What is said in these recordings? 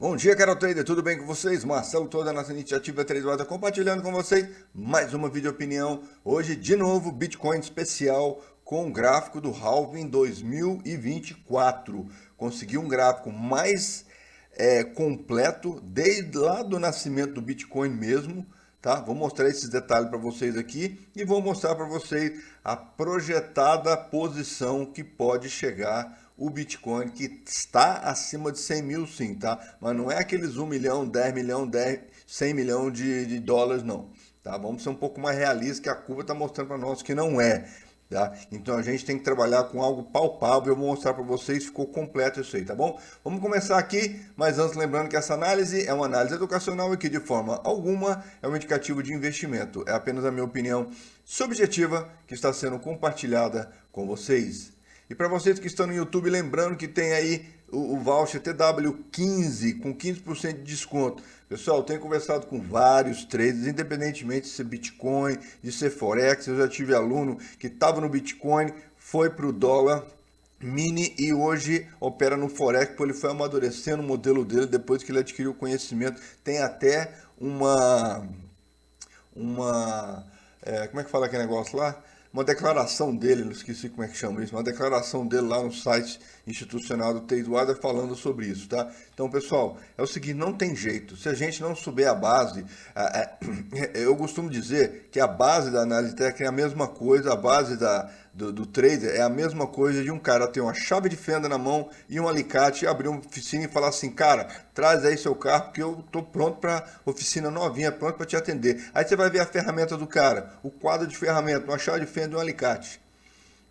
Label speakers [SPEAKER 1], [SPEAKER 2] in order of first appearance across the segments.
[SPEAKER 1] Bom dia, Carol Trader, tudo bem com vocês? Marcelo, toda a nossa iniciativa Tradewater compartilhando com vocês mais uma vídeo opinião. Hoje, de novo, Bitcoin especial com o gráfico do Halving 2024. Consegui um gráfico mais completo desde lá do nascimento do Bitcoin mesmo, tá? Vou mostrar esses detalhes para vocês aqui e vou mostrar para vocês a projetada posição que pode chegar o Bitcoin, que está acima de 100 mil sim, tá? Mas não é aqueles 1 milhão, 10 milhão, 10, 100 milhão de dólares não, tá? Vamos ser um pouco mais realistas que a curva está mostrando para nós que não é. Tá? Então a gente tem que trabalhar com algo palpável. Eu vou mostrar para vocês, ficou completo isso aí, tá bom? Vamos começar aqui, mas antes lembrando que essa análise é uma análise educacional e que de forma alguma é um indicativo de investimento. É apenas a minha opinião subjetiva que está sendo compartilhada com vocês. E para vocês que estão no YouTube, lembrando que tem aí o voucher TW15 com 15% de desconto. Pessoal, eu tenho conversado com vários traders, independentemente de ser Bitcoin, de ser Forex. Eu já tive aluno que estava no Bitcoin, foi para o dólar mini e hoje opera no Forex, porque ele foi amadurecendo o modelo dele depois que ele adquiriu o conhecimento. Tem até como é que fala aquele negócio lá? Uma declaração dele, não esqueci como é que chama isso, uma declaração dele lá no site institucional do Tradewater falando sobre isso, tá? Então, pessoal, é o seguinte, não tem jeito. Se a gente não souber a base, eu costumo dizer que a base da análise técnica é a mesma coisa, a base do trader é a mesma coisa de um cara ter uma chave de fenda na mão e um alicate, abrir uma oficina e falar assim, cara, traz aí seu carro porque eu tô pronto para oficina novinha, pronto para te atender. Aí você vai ver a ferramenta do cara, o quadro de ferramenta, uma chave de fenda e um alicate.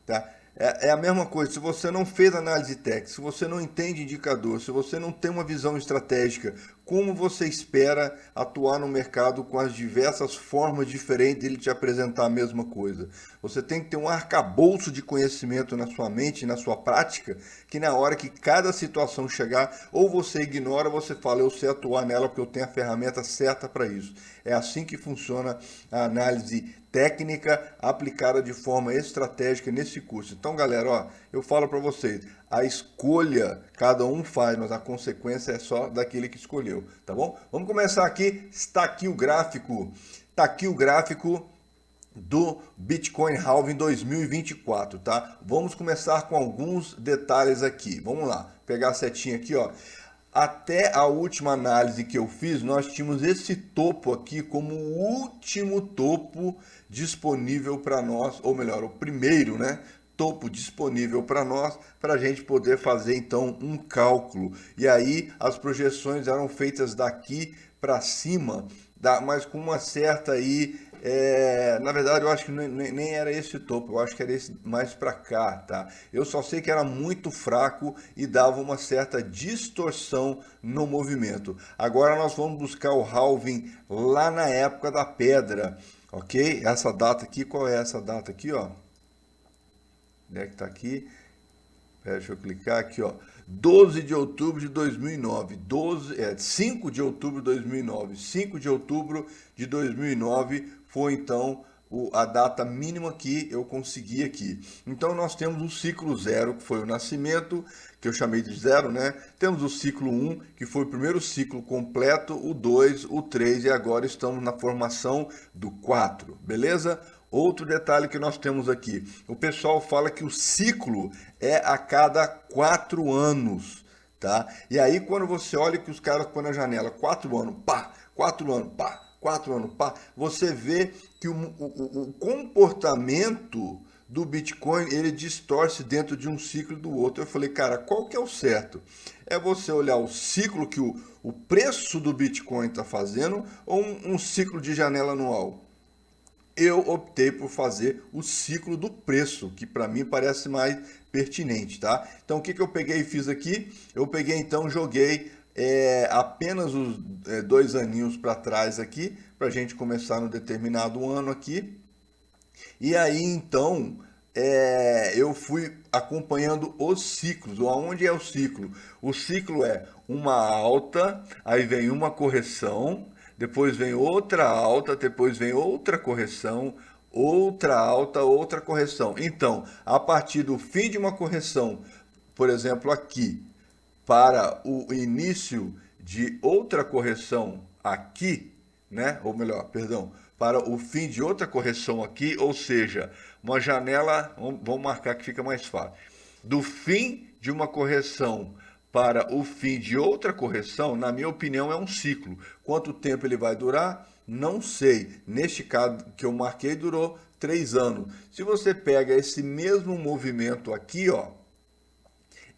[SPEAKER 1] Tá? É a mesma coisa, se você não fez análise técnica, se você não entende indicador, se você não tem uma visão estratégica, como você espera atuar no mercado com as diversas formas diferentes dele te apresentar a mesma coisa? Você tem que ter um arcabouço de conhecimento na sua mente, na sua prática, que na hora que cada situação chegar, ou você ignora, ou você fala, eu sei atuar nela porque eu tenho a ferramenta certa para isso. É assim que funciona a análise técnica aplicada de forma estratégica nesse curso. Então, galera, ó, eu falo para vocês, a escolha cada um faz, mas a consequência é só daquele que escolheu, tá bom? Vamos começar aqui, está aqui o gráfico. Está aqui o gráfico do Bitcoin Halving 2024, tá? Vamos começar com alguns detalhes aqui. Vamos lá, pegar a setinha aqui, ó. Até a última análise que eu fiz, nós tínhamos esse topo aqui como o último topo disponível para nós, ou melhor, o primeiro, né? Topo disponível para nós, para a gente poder fazer então um cálculo. E aí as projeções eram feitas daqui para cima, mas com uma certa aí na verdade, eu acho que nem era esse topo, eu acho que era esse mais para cá, tá? Eu só sei que era muito fraco e dava uma certa distorção no movimento. Agora nós vamos buscar o halving lá na época da pedra, ok? Essa data aqui, qual é essa data aqui, ó? Onde é que tá aqui? Deixa eu clicar aqui, ó. 12 de outubro de 2009. 5 de outubro de 2009. 5 de outubro de 2009 foi então a data mínima que eu consegui aqui. Então nós temos o ciclo 0, que foi o nascimento, que eu chamei de 0, né? Temos o ciclo 1, que foi o primeiro ciclo completo, o 2, o 3 e agora estamos na formação do 4, beleza? Outro detalhe que nós temos aqui, o pessoal fala que o ciclo é a cada 4 anos, tá? E aí quando você olha que os caras põem na janela 4 anos, pá, 4 anos, pá, 4 anos, pá, você vê que o comportamento do Bitcoin, ele distorce dentro de um ciclo do outro. Eu falei, cara, qual que é o certo? É você olhar o ciclo que o preço do Bitcoin está fazendo ou um ciclo de janela anual? Eu optei por fazer o ciclo do preço, que para mim parece mais pertinente, tá? Então o que eu peguei e fiz aqui? Eu peguei então, joguei apenas os 2 aninhos para trás aqui, para a gente começar no determinado ano aqui. E aí então eu fui acompanhando os ciclos. Onde é o ciclo? O ciclo é uma alta, aí vem uma correção, depois vem outra alta, depois vem outra correção, outra alta, outra correção. Então, a partir do fim de uma correção, por exemplo, aqui, para o início de outra correção aqui, né? Ou melhor, perdão, para o fim de outra correção aqui, ou seja, uma janela, vamos marcar que fica mais fácil, do fim de uma correção para o fim de outra correção, na minha opinião, é um ciclo. Quanto tempo ele vai durar? Não sei. Neste caso que eu marquei, durou 3 anos. Se você pega esse mesmo movimento aqui, ó,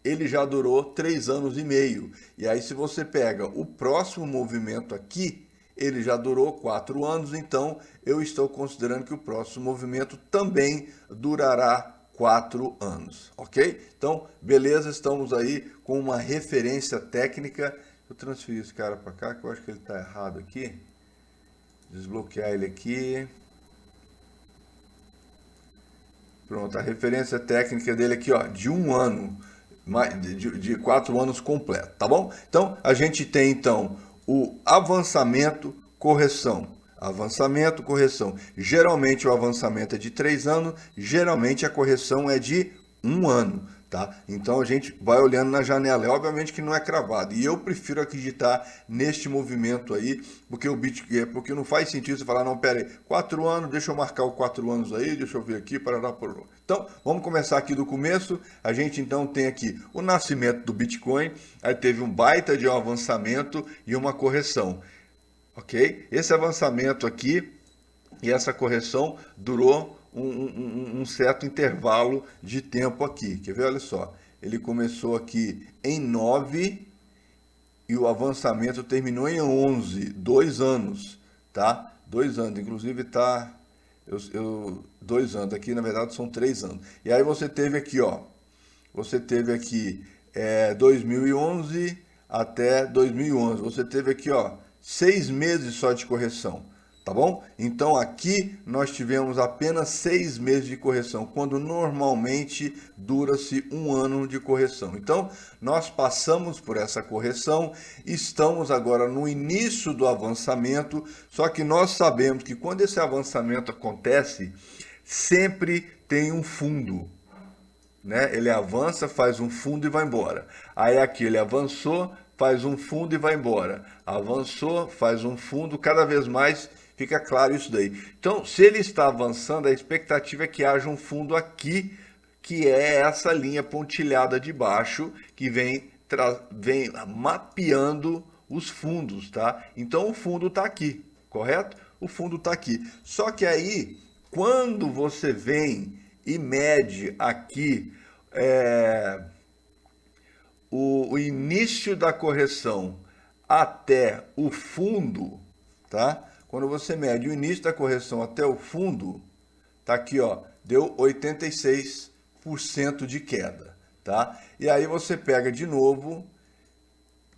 [SPEAKER 1] ele já durou 3 anos e meio. E aí, se você pega o próximo movimento aqui, ele já durou 4 anos, então eu estou considerando que o próximo movimento também durará 4 anos, ok? Então, beleza, estamos aí com uma referência técnica. Eu transferi esse cara para cá, que eu acho que ele está errado aqui. Desbloquear ele aqui. Pronto, a referência técnica dele aqui, ó, de 1 ano, de 4 anos completo, tá bom? Então, a gente tem, então, o avançamento, correção. Avançamento, correção. Geralmente o avançamento é de 3 anos, geralmente a correção é de 1 ano, tá? Então a gente vai olhando na janela. Obviamente que não é cravado. E eu prefiro acreditar neste movimento aí, porque não faz sentido você falar, não, pera aí, 4 anos, deixa eu marcar os 4 anos aí, deixa eu ver aqui, parará, parará. Então, vamos começar aqui do começo. A gente então tem aqui o nascimento do Bitcoin, aí teve um baita de um avançamento e uma correção. Ok? Esse avançamento aqui e essa correção durou um certo intervalo de tempo aqui. Quer ver? Olha só. Ele começou aqui em 9 e o avançamento terminou em 11. 2 anos, tá? 2 anos. Inclusive tá... 2 anos. Aqui, na verdade, são 3 anos. E aí você teve aqui, ó. Você teve aqui 2011 até 2011. Você teve aqui, ó, 6 meses só de correção, tá bom? Então aqui nós tivemos apenas 6 meses de correção, quando normalmente dura-se 1 ano de correção. Então nós passamos por essa correção, estamos agora no início do avançamento, só que nós sabemos que quando esse avançamento acontece, sempre tem um fundo, né? Ele avança, faz um fundo e vai embora. Aí aqui ele avançou, faz um fundo e vai embora. Avançou, faz um fundo, cada vez mais fica claro isso daí. Então, se ele está avançando, a expectativa é que haja um fundo aqui, que é essa linha pontilhada de baixo, que vem mapeando os fundos, tá? Então, o fundo está aqui, correto? O fundo está aqui. Só que aí, quando você vem e mede aqui o início da correção até o fundo, tá? Quando você mede o início da correção até o fundo, tá aqui, ó, deu 86% de queda, tá? E aí você pega de novo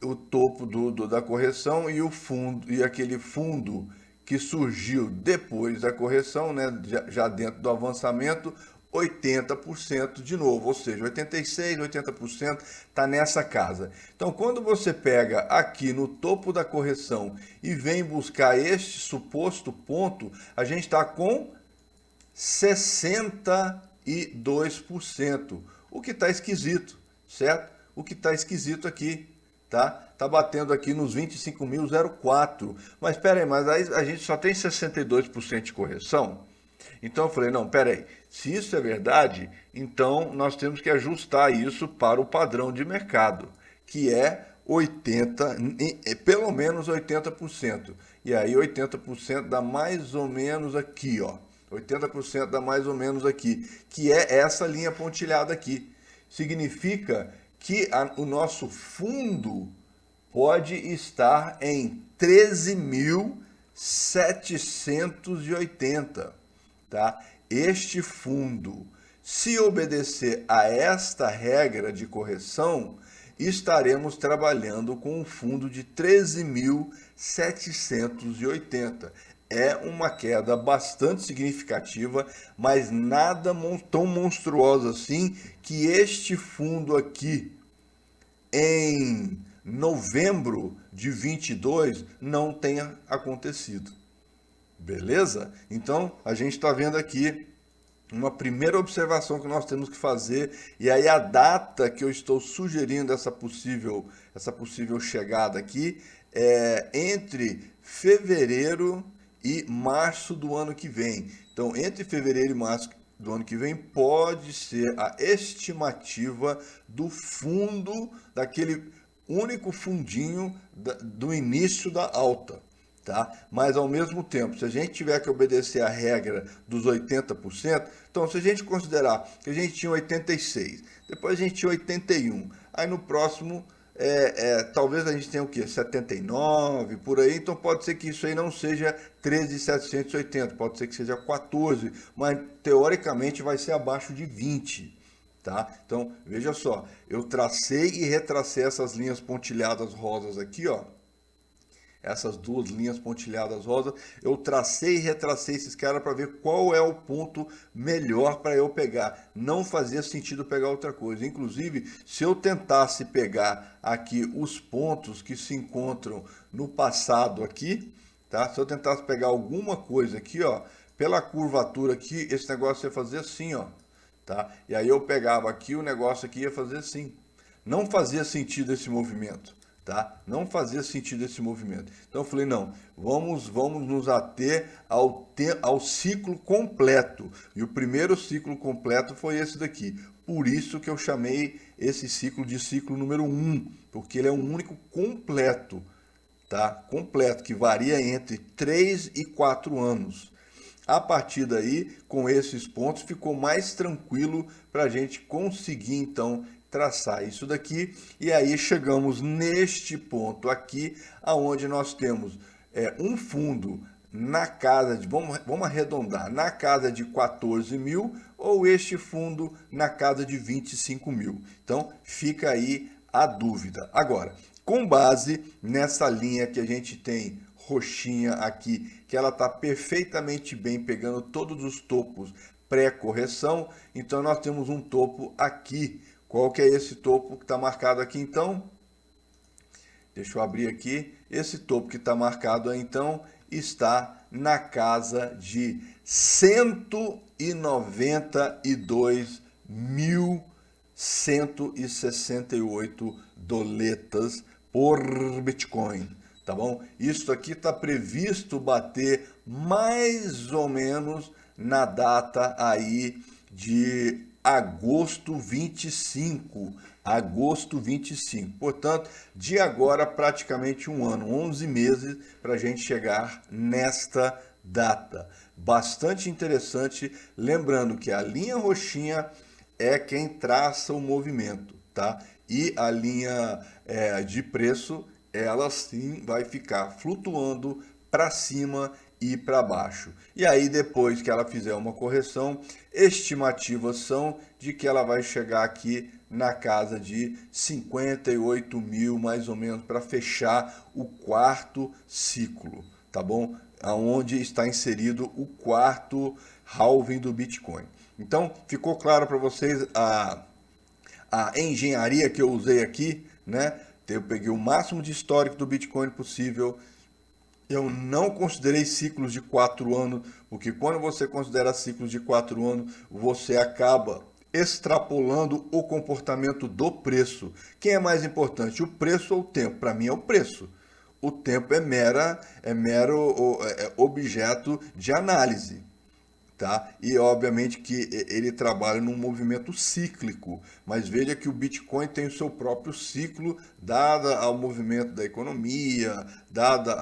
[SPEAKER 1] o topo da correção e o fundo, e aquele fundo que surgiu depois da correção, né, já dentro do avançamento, 80% de novo, ou seja, 86%, 80% está nessa casa. Então, quando você pega aqui no topo da correção e vem buscar este suposto ponto, a gente está com 62%, o que está esquisito, certo? O que está esquisito aqui, tá? Tá batendo aqui nos 25.004. Mas espera aí, mas aí a gente só tem 62% de correção? Então eu falei, não, peraí, se isso é verdade, então nós temos que ajustar isso para o padrão de mercado, que é 80, pelo menos 80%. E aí 80% dá mais ou menos aqui, ó. 80% dá mais ou menos aqui, que é essa linha pontilhada aqui. Significa que o nosso fundo pode estar em 13.780. Tá? Este fundo, se obedecer a esta regra de correção, estaremos trabalhando com um fundo de 13.780. É uma queda bastante significativa, mas nada tão monstruosa assim que este fundo aqui, em novembro de 22, não tenha acontecido. Beleza? Então, a gente está vendo aqui uma primeira observação que nós temos que fazer, e aí a data que eu estou sugerindo essa possível chegada aqui é entre fevereiro e março do ano que vem. Então, entre fevereiro e março do ano que vem pode ser a estimativa do fundo, daquele único fundinho do início da alta. Tá? Mas ao mesmo tempo, se a gente tiver que obedecer a regra dos 80%, então se a gente considerar que a gente tinha 86, depois a gente tinha 81, aí no próximo talvez a gente tenha o quê? 79, por aí, então pode ser que isso aí não seja 13.780, pode ser que seja 14, mas teoricamente vai ser abaixo de 20. Tá? Então, veja só, eu tracei e retracei essas linhas pontilhadas rosas aqui, ó. Essas duas linhas pontilhadas rosas, eu tracei e retracei esses caras para ver qual é o ponto melhor para eu pegar. Não fazia sentido pegar outra coisa. Inclusive, se eu tentasse pegar aqui os pontos que se encontram no passado aqui, tá? Se eu tentasse pegar alguma coisa aqui, ó, pela curvatura aqui, esse negócio ia fazer assim, ó, tá? E aí eu pegava aqui, o negócio aqui ia fazer assim. Não fazia sentido esse movimento. Tá? Não fazia sentido esse movimento. Então eu falei, não, vamos nos ater ao ciclo completo. E o primeiro ciclo completo foi esse daqui. Por isso que eu chamei esse ciclo de ciclo número 1, porque ele é um único completo, tá? Completo, que varia entre 3 e 4 anos. A partir daí, com esses pontos, ficou mais tranquilo para a gente conseguir, então, traçar isso daqui. E aí chegamos neste ponto aqui, aonde nós temos um fundo na casa de, vamos arredondar, na casa de 14 mil, ou este fundo na casa de 25 mil. Então, fica aí a dúvida. Agora, com base nessa linha que a gente tem roxinha aqui, que ela está perfeitamente bem, pegando todos os topos pré-correção, então nós temos um topo aqui. Qual que é esse topo que está marcado aqui então? Deixa eu abrir aqui. Esse topo que está marcado aí então está na casa de 192.168 doletas por Bitcoin. Tá bom? Isso aqui está previsto bater mais ou menos na data aí de agosto 25. Agosto 25. Portanto, de agora praticamente um ano, 11 meses para a gente chegar nesta data. Bastante interessante. Lembrando que a linha roxinha é quem traça o movimento, tá? E a linha de preço, ela sim vai ficar flutuando para cima e para baixo. E aí depois que ela fizer uma correção, estimativas são de que ela vai chegar aqui na casa de 58 mil mais ou menos para fechar o quarto ciclo, tá bom? Aonde está inserido o quarto halving do Bitcoin. Então ficou claro para vocês a engenharia que eu usei aqui, né? Eu peguei o máximo de histórico do Bitcoin possível. Eu não considerei ciclos de 4 anos, porque quando você considera ciclos de 4 anos, você acaba extrapolando o comportamento do preço. Quem é mais importante, o preço ou o tempo? Para mim é o preço. O tempo é mero objeto de análise. Tá? E obviamente que ele trabalha num movimento cíclico, mas veja que o Bitcoin tem o seu próprio ciclo, dada ao movimento da economia, dada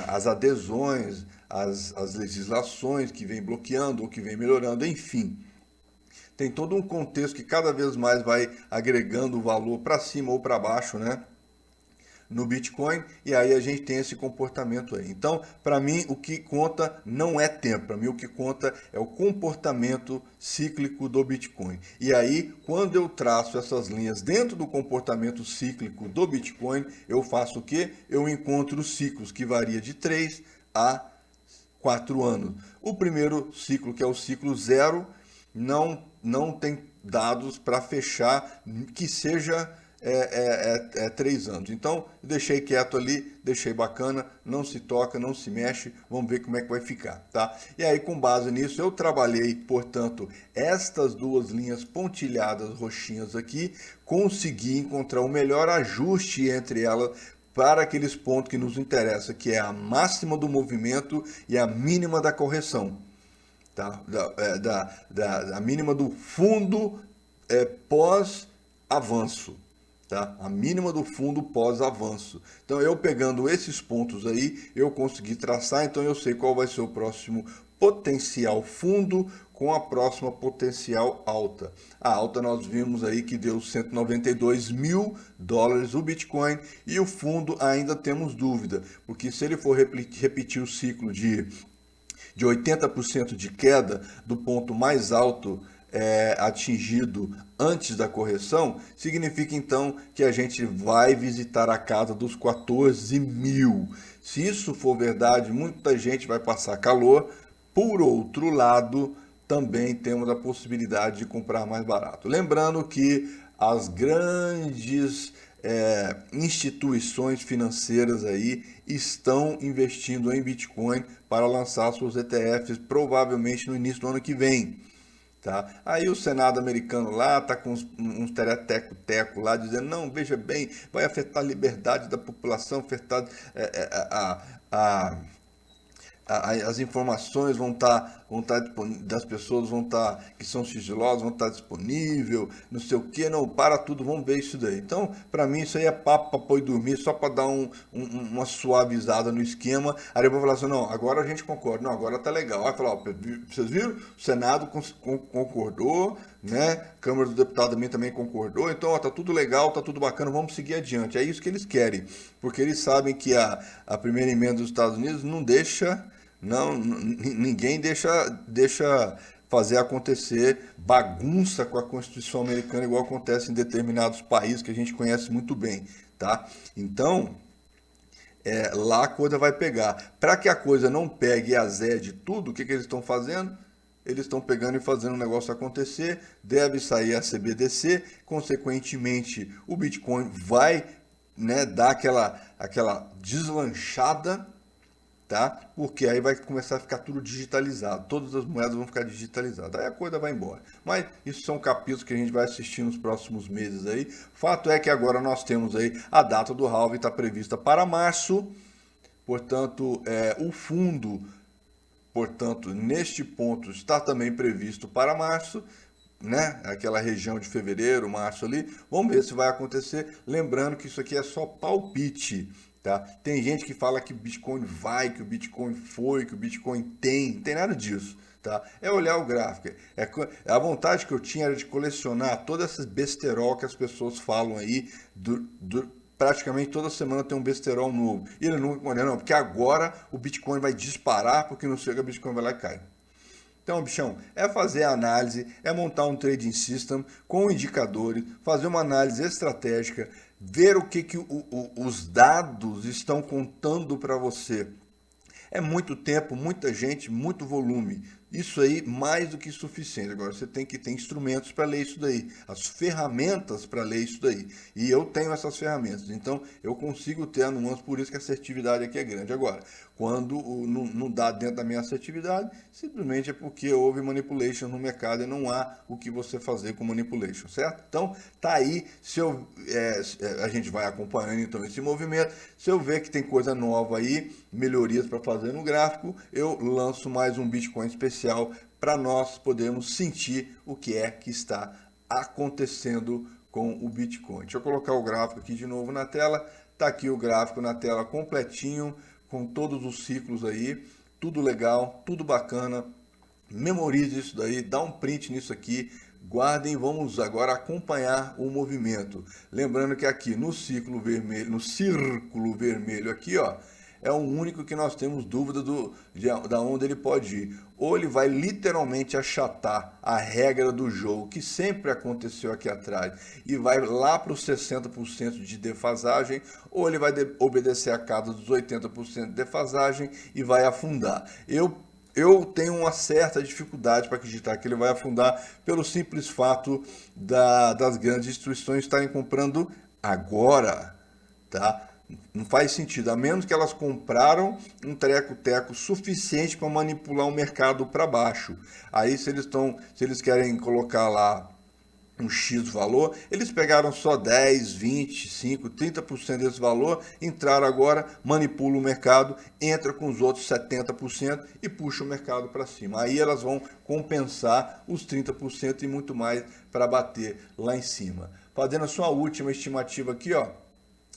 [SPEAKER 1] as adesões, as legislações que vem bloqueando ou que vem melhorando, enfim. Tem todo um contexto que cada vez mais vai agregando valor para cima ou para baixo, né? No Bitcoin, e aí a gente tem esse comportamento aí. Então, para mim, o que conta não é tempo, para mim o que conta é o comportamento cíclico do Bitcoin. E aí, quando eu traço essas linhas dentro do comportamento cíclico do Bitcoin, eu faço o quê? Eu encontro ciclos que varia de 3 a 4 anos. O primeiro ciclo, que é o ciclo 0, não tem dados para fechar que seja é 3 anos. Então, deixei quieto ali, deixei bacana, não se toca, não se mexe, vamos ver como é que vai ficar, tá? E aí, com base nisso, eu trabalhei, portanto, estas duas linhas pontilhadas roxinhas aqui, consegui encontrar o melhor ajuste entre elas para aqueles pontos que nos interessam, que é a máxima do movimento e a mínima da correção, tá? A mínima do fundo pós-avanço, tá? A mínima do fundo pós-avanço. Então, eu pegando esses pontos aí, eu consegui traçar, então eu sei qual vai ser o próximo potencial fundo com a próxima potencial alta. A alta nós vimos aí que deu 192 mil dólares o Bitcoin, e o fundo ainda temos dúvida, porque se ele for repetir o ciclo de 80% de queda do ponto mais alto atingido antes da correção, significa então que a gente vai visitar a casa dos 14 mil. Se isso for verdade, muita gente vai passar calor. Por outro lado, também temos a possibilidade de comprar mais barato. Lembrando que as grandes instituições financeiras aí estão investindo em Bitcoin para lançar seus ETFs provavelmente no início do ano que vem. Tá? Aí o Senado americano lá está com uns tereteco-teco lá dizendo, não, veja bem, vai afetar a liberdade da população, afetar as informações vão estar das pessoas que são sigilosas, vão estar disponível, não sei o que, não, para tudo, vamos ver isso daí. Então, para mim, isso aí é papo para pôr e dormir, só para dar uma suavizada no esquema. Aí eu vou falar assim, não, agora a gente concorda, não, agora tá legal. Aí falar, ó, vocês viram? O Senado concordou, né? A Câmara dos Deputados também concordou, então, ó, tá tudo legal, tá tudo bacana, vamos seguir adiante. É isso que eles querem, porque eles sabem que a primeira emenda dos Estados Unidos não deixa... ninguém deixa fazer acontecer bagunça com a Constituição americana, igual acontece em determinados países que a gente conhece muito bem, tá? Então, lá a coisa vai pegar. Para que a coisa não pegue e azede tudo, o que eles estão fazendo? Eles estão pegando e fazendo o negócio acontecer, deve sair a CBDC, consequentemente o Bitcoin vai, né, dar aquela deslanchada, tá? Porque aí vai começar a ficar tudo digitalizado, todas as moedas vão ficar digitalizadas, aí a coisa vai embora. Mas isso são capítulos que a gente vai assistir nos próximos meses aí. Fato é que agora nós temos aí a data do halving, está prevista para março, portanto, o fundo, portanto, neste ponto está também previsto para março, né? Aquela região de fevereiro, março ali. Vamos ver se vai acontecer. Lembrando que isso aqui é só palpite. Tá? Tem gente que fala que o Bitcoin vai, que o Bitcoin foi, que o Bitcoin tem, não tem nada disso. Tá? É olhar o gráfico. A vontade que eu tinha era de colecionar todas essas besterol que as pessoas falam aí. Praticamente toda semana tem um besterol novo. E ele nunca, não, porque agora o Bitcoin vai disparar, porque não sei o que o Bitcoin vai lá e cai. Então, bichão, é fazer a análise, é montar um trading system com indicadores, fazer uma análise estratégica, ver o que os dados estão contando para você. É muito tempo, muita gente, muito volume. Isso aí mais do que suficiente. Agora você tem que ter instrumentos para ler isso daí, as ferramentas para ler isso daí. E eu tenho essas ferramentas, então eu consigo ter a nuance, por isso que a assertividade aqui é grande. Agora, quando não dá dentro da minha assertividade, simplesmente é porque houve manipulation no mercado e não há o que você fazer com manipulation, certo? Então, tá aí, a gente vai acompanhando então esse movimento. Se eu ver que tem coisa nova aí, melhorias para fazer no gráfico, eu lanço mais um Bitcoin especial para nós podermos sentir o que é que está acontecendo com o Bitcoin. Deixa eu colocar o gráfico aqui de novo na tela. Tá aqui o gráfico na tela completinho, com todos os ciclos aí, tudo legal, tudo bacana. Memorize isso daí, dá um print nisso aqui, guardem, vamos agora acompanhar o movimento. Lembrando que aqui no círculo vermelho aqui, ó, é o único que nós temos dúvida da onde ele pode ir. Ou ele vai literalmente achatar a regra do jogo, que sempre aconteceu aqui atrás, e vai lá para os 60% de defasagem, ou ele vai obedecer a cada dos 80% de defasagem e vai afundar. Eu tenho uma certa dificuldade para acreditar que ele vai afundar pelo simples fato das grandes instituições estarem comprando Agora, tá? Não faz sentido, a menos que elas compraram um treco-teco suficiente para manipular o mercado para baixo. Aí se eles querem colocar lá um X valor, eles pegaram só 10, 20, 5, 30% desse valor, entraram agora, manipulam o mercado, entra com os outros 70% e puxa o mercado para cima. Aí elas vão compensar os 30% e muito mais para bater lá em cima. Fazendo a sua última estimativa aqui, ó,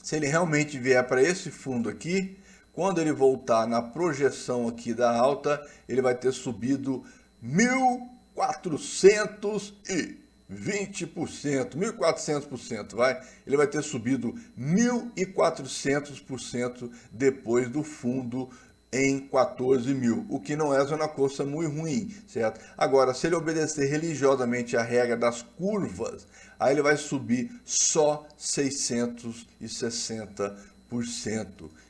[SPEAKER 1] se ele realmente vier para esse fundo aqui, quando ele voltar na projeção aqui da alta, ele vai ter subido 1.420%, 1.400%, vai? Ele vai ter subido 1.400% depois do fundo em 14 mil, o que não é uma coisa muito ruim, certo? Agora, se ele obedecer religiosamente a regra das curvas, aí ele vai subir só 660%.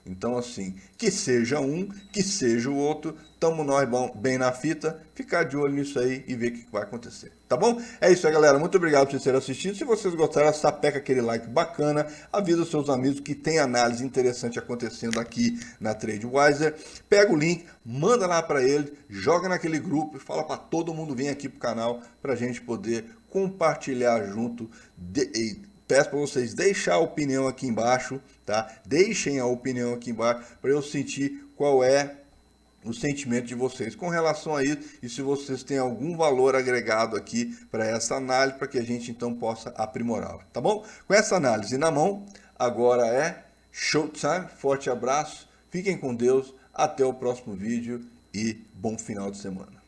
[SPEAKER 1] Então, assim, que seja um, que seja o outro, tamo nós bem na fita, ficar de olho nisso aí e ver o que vai acontecer, tá bom? É isso aí, galera, muito obrigado por vocês terem assistido. Se vocês gostaram, sapeca aquele like bacana, avisa os seus amigos que tem análise interessante acontecendo aqui na TradeWiser, pega o link, manda lá para ele, joga naquele grupo e fala para todo mundo vir aqui pro canal pra gente poder compartilhar junto. Peço para vocês deixar a opinião aqui embaixo, tá? Deixem a opinião aqui embaixo para eu sentir qual é o sentimento de vocês com relação a isso e se vocês têm algum valor agregado aqui para essa análise, para que a gente então possa aprimorá-la, tá bom? Com essa análise na mão, agora é showtime. Forte abraço, fiquem com Deus, até o próximo vídeo e bom final de semana.